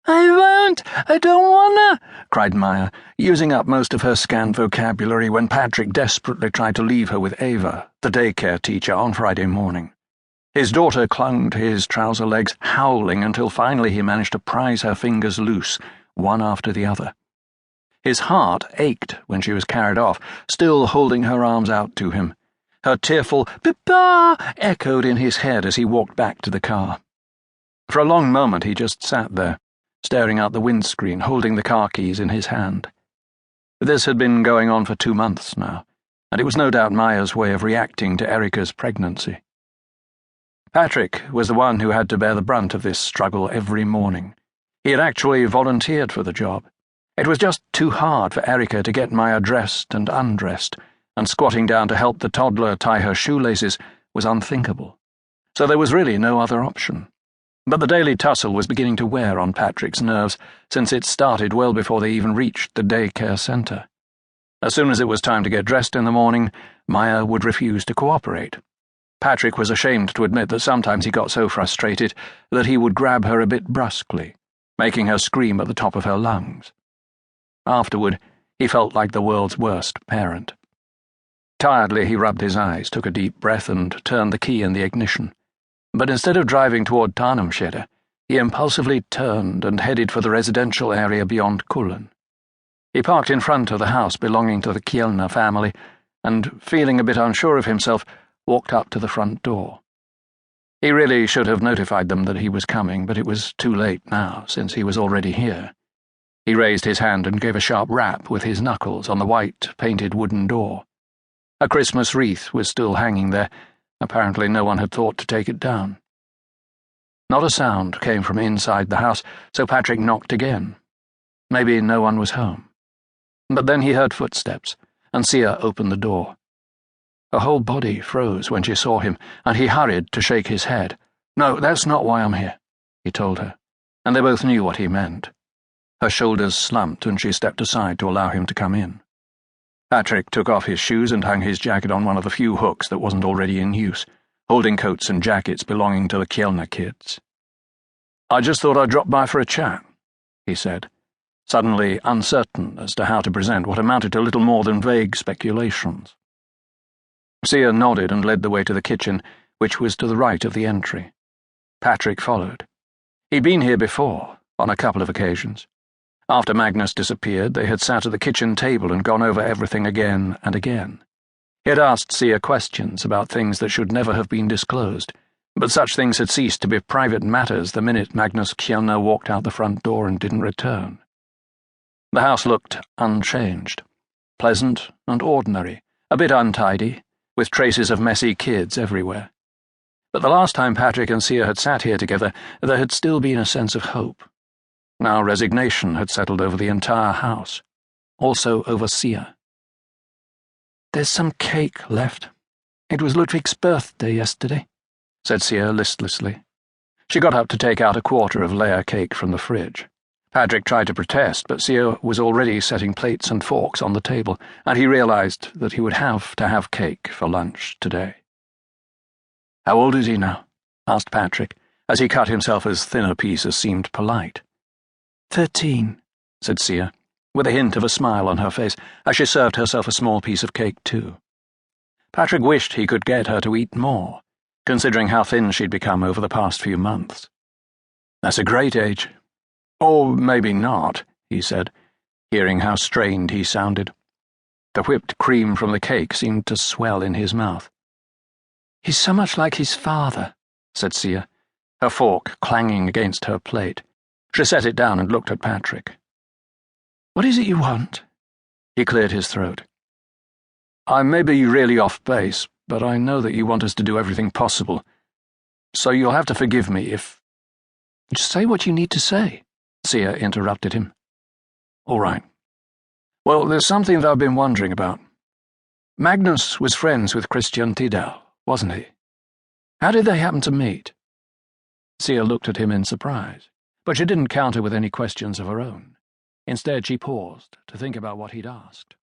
"I won't! I don't wanna!" cried Maya, using up most of her scant vocabulary when Patrik desperately tried to leave her with Ava, the daycare teacher, on Friday morning. His daughter clung to his trouser legs, howling until finally he managed to prise her fingers loose, one after the other. His heart ached when she was carried off, still holding her arms out to him. Her tearful "Papa" echoed in his head as he walked back to the car. For a long moment he just sat there, staring out the windscreen, holding the car keys in his hand. This had been going on for 2 months now, and it was no doubt Maya's way of reacting to Erica's pregnancy. Patrik was the one who had to bear the brunt of this struggle every morning. He had actually volunteered for the job. It was just too hard for Erica to get Maya dressed and undressed, and squatting down to help the toddler tie her shoelaces was unthinkable. So there was really no other option. But the daily tussle was beginning to wear on Patrik's nerves, since it started well before they even reached the daycare centre. As soon as it was time to get dressed in the morning, Maya would refuse to cooperate. Patrik was ashamed to admit that sometimes he got so frustrated that he would grab her a bit brusquely, making her scream at the top of her lungs. Afterward, he felt like the world's worst parent. Tiredly, he rubbed his eyes, took a deep breath, and turned the key in the ignition. But instead of driving toward Tarnumshire, he impulsively turned and headed for the residential area beyond Kullen. He parked in front of the house belonging to the Kjellner family, and, feeling a bit unsure of himself, walked up to the front door. He really should have notified them that he was coming, but it was too late now, since he was already here. He raised his hand and gave a sharp rap with his knuckles on the white, painted wooden door. A Christmas wreath was still hanging there. Apparently no one had thought to take it down. Not a sound came from inside the house, so Patrik knocked again. Maybe no one was home. But then he heard footsteps, and Sia opened the door. Her whole body froze when she saw him, and he hurried to shake his head. "No, that's not why I'm here," he told her, and they both knew what he meant. Her shoulders slumped, and she stepped aside to allow him to come in. Patrik took off his shoes and hung his jacket on one of the few hooks that wasn't already in use, holding coats and jackets belonging to the Kjellner kids. "I just thought I'd drop by for a chat," he said, suddenly uncertain as to how to present what amounted to little more than vague speculations. Sia nodded and led the way to the kitchen, which was to the right of the entry. Patrik followed. He'd been here before, on a couple of occasions. After Magnus disappeared, they had sat at the kitchen table and gone over everything again and again. He had asked Sia questions about things that should never have been disclosed, but such things had ceased to be private matters the minute Magnus Kjellner walked out the front door and didn't return. The house looked unchanged, pleasant and ordinary, a bit untidy, with traces of messy kids everywhere. But the last time Patrik and Sia had sat here together, there had still been a sense of hope. Now resignation had settled over the entire house, also over Sia. "There's some cake left. It was Ludwig's birthday yesterday," said Sia listlessly. She got up to take out a quarter of layer cake from the fridge. Patrik tried to protest, but Sia was already setting plates and forks on the table, and he realized that he would have to have cake for lunch today. "How old is he now?" asked Patrik, as he cut himself as thin a piece as seemed polite. 13, said Sia, with a hint of a smile on her face, as she served herself a small piece of cake too. Patrik wished he could get her to eat more, considering how thin she'd become over the past few months. "That's a great age. Or maybe not," he said, hearing how strained he sounded. The whipped cream from the cake seemed to swell in his mouth. "He's so much like his father," said Sia, her fork clanging against her plate. She set it down and looked at Patrik. "What is it you want?" He cleared his throat. "I may be really off base, but I know that you want us to do everything possible. So you'll have to forgive me if—" "Just say what you need to say," Sia interrupted him. "All right. Well, there's something that I've been wondering about. Magnus was friends with Christian Thydell, wasn't he? How did they happen to meet?" Sia looked at him in surprise, but she didn't counter with any questions of her own. Instead, she paused to think about what he'd asked.